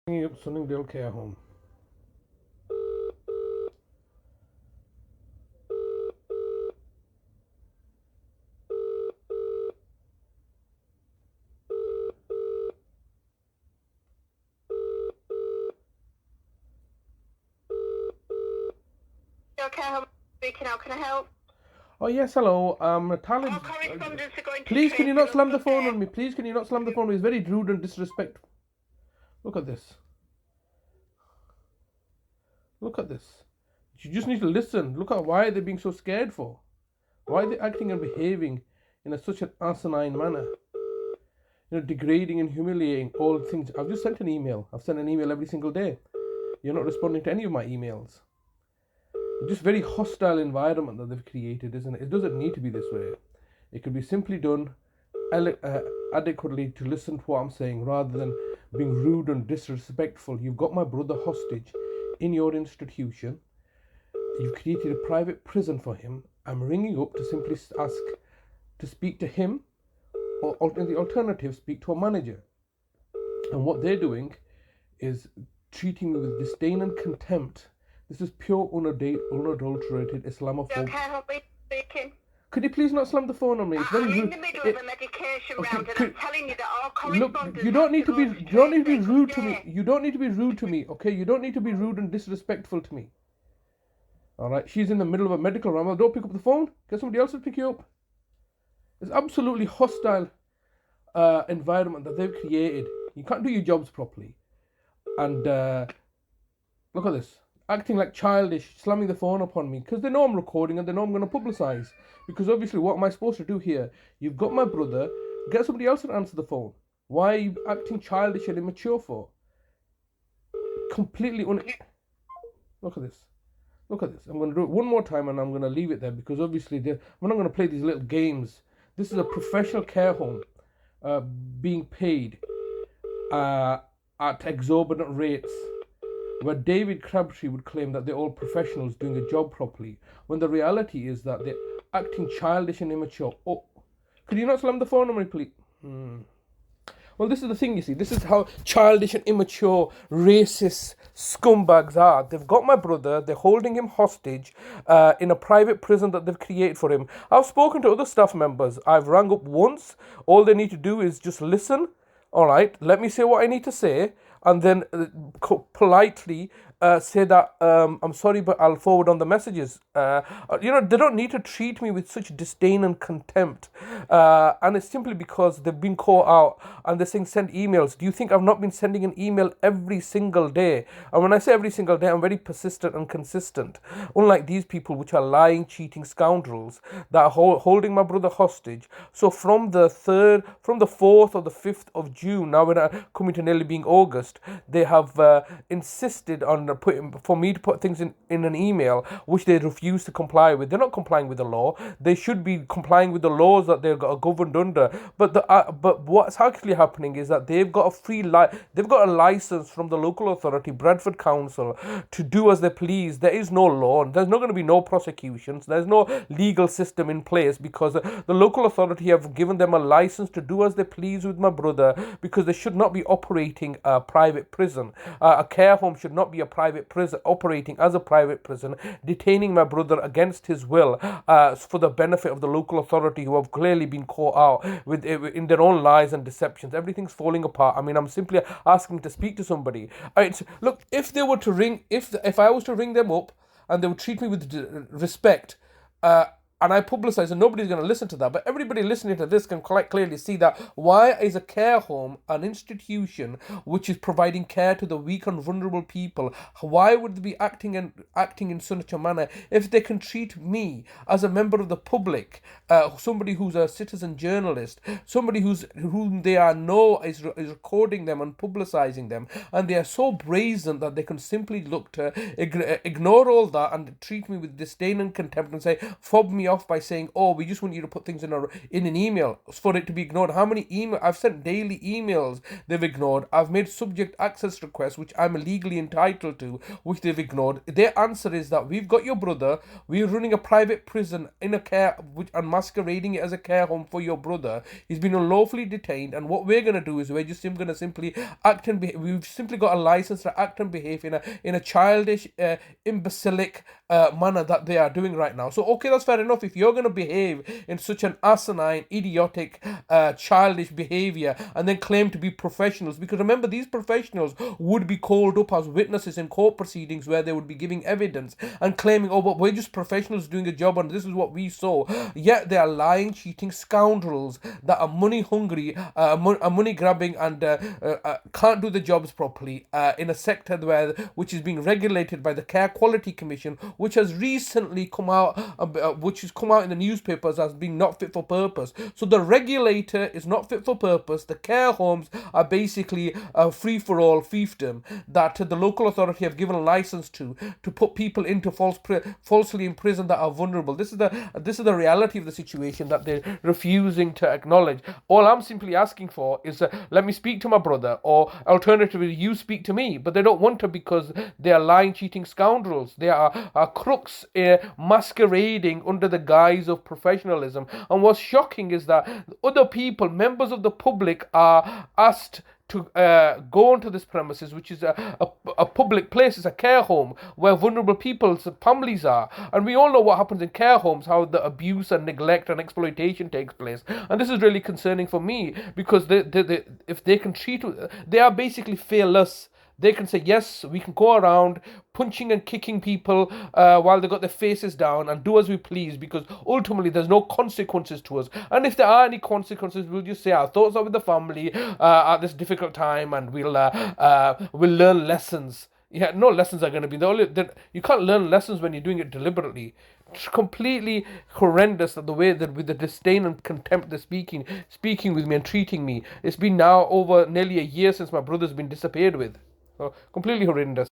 Ringing up Sunningdale Care Home. Okay, I'm speaking. How can I help? Oh yes, hello. Talib. Our correspondents are going to Please, can you not training slam on the phone Sunday. on me? Please, can you not slam the phone on me? It's very rude and disrespectful. Look at this. Look at this. You just need to listen. Look at why they're being so scared for. Why are they acting and behaving in such an asinine manner? Degrading and humiliating all things. I've just sent an email. I've sent an email every single day. You're not responding to any of my emails. Just very hostile environment that they've created, isn't it? It doesn't need to be this way. It could be simply done adequately to listen to what I'm saying rather than being rude and disrespectful. You've got my brother hostage in your institution. You've created a private prison for him. I'm ringing up to simply ask to speak to him, or in the alternative, speak to a manager. And what they're doing is treating me with disdain and contempt. This is pure unadulterated Islamophobia. Okay, I'll be speaking. Could you please not slam the phone on me? It's very I'm rude. in the middle of a medication round, and I'm telling you that our Look, correspondents you don't need to be rude to me. today. You don't need to be rude to me, okay? You don't need to be rude and disrespectful to me. All right, she's in the middle of a medical round. Well, don't pick up the phone. Get somebody else to pick you up. It's absolutely hostile environment that they've created. You can't do your jobs properly. And look at this. Acting like childish, slamming the phone upon me because they know I'm recording and they know I'm going to publicise. Because obviously, what am I supposed to do here? You've got my brother. Get somebody else to answer the phone. Why are you acting childish and immature for? Completely Look at this. Look at this. I'm going to do it one more time and I'm going to leave it there because obviously we're not going to play these little games. This is a professional care home being paid at exorbitant rates, where David Crabtree would claim that they're all professionals doing a job properly, when the reality is that they're acting childish and immature. Oh, could you not slam the phone on me, please? Well, this is the thing, you see. This is how childish and immature, racist scumbags are. They've got my brother. They're holding him hostage in a private prison that they've created for him. I've spoken to other staff members. I've rang up once. All they need to do is just listen. All right, let me say what I need to say, and then politely say that I'm sorry, but I'll forward on the messages. They don't need to treat me with such disdain and contempt. And it's simply because they've been caught out and they're saying send emails. Do you think I've not been sending an email every single day? And when I say every single day, I'm very persistent and consistent. Unlike these people, which are lying, cheating scoundrels that are holding my brother hostage. So from the 4th or the 5th of June, now we're coming to nearly being August, they have insisted on for me to put things in an email which they refuse to comply with. They're not complying with the law. They should be complying with the laws that they're governed under. But what's actually happening is that they've got a license from the local authority, Bradford Council, to do as they please. There is no law. There's not going to be no prosecutions. There's no legal system in place because the local authority have given them a license to do as they please with my brother, because they should not be operating a private prison. A care home should not be a private prison, operating as a private prison, detaining my brother against his will for the benefit of the local authority, who have clearly been caught out in their own lies and deceptions. Everything's falling apart. I mean, I'm simply asking to speak to somebody. Look, if they were to ring, if I was to ring them up and they would treat me with respect, and I publicise, and nobody's going to listen to that, but everybody listening to this can quite clearly see that why is a care home an institution which is providing care to the weak and vulnerable people? Why would they be acting in such a manner if they can treat me as a member of the public, somebody who's a citizen journalist, somebody whom they know is recording them and publicising them, and they are so brazen that they can simply look to ignore all that and treat me with disdain and contempt and say, fob me off by saying, oh, we just want you to put things in an email for it to be ignored. How many emails? I've sent daily emails they've ignored. I've made subject access requests, which I'm legally entitled to, which they've ignored. Their answer is that we've got your brother, we're running a private prison in a care, and masquerading it as a care home for your brother. He's been unlawfully detained, and what we're going to do is we're just going to simply act and behave. We've simply got a license to act and behave in a childish, imbecilic manner that they are doing right now. So, okay, that's fair enough. If you're going to behave in such an asinine, idiotic, childish behavior and then claim to be professionals, because remember, these professionals would be called up as witnesses in court proceedings where they would be giving evidence and claiming, oh, but we're just professionals doing a job and this is what we saw. Yet they are lying, cheating scoundrels that are money hungry, money grabbing, and can't do the jobs properly in a sector which is being regulated by the Care Quality Commission, which has recently come out, which has come out in the newspapers as being not fit for purpose. So the regulator is not fit for purpose. The care homes are basically a free-for-all fiefdom that the local authority have given a license to put people into falsely in prison that are vulnerable. This is the reality of the situation that they're refusing to acknowledge. All I'm simply asking for is let me speak to my brother, or alternatively, you speak to me. But they don't want to, because they are lying, cheating scoundrels. They are crooks masquerading under the guise of professionalism. And what's shocking is that other people, members of the public, are asked to go onto this premises, which is a public place. It's a care home where vulnerable people's families are. And we all know what happens in care homes, how the abuse and neglect and exploitation takes place. And this is really concerning for me, because if they can treat, they are basically fearless. They can say, yes, we can go around punching and kicking people while they've got their faces down and do as we please, because ultimately there's no consequences to us. And if there are any consequences, we'll just say our thoughts are with the family at this difficult time, and we'll learn lessons. Yeah, no lessons are going to be you can't learn lessons when you're doing it deliberately. It's completely horrendous that the way that with the disdain and contempt they're speaking with me and treating me. It's been now over nearly a year since my brother's been disappeared with. So completely horrendous.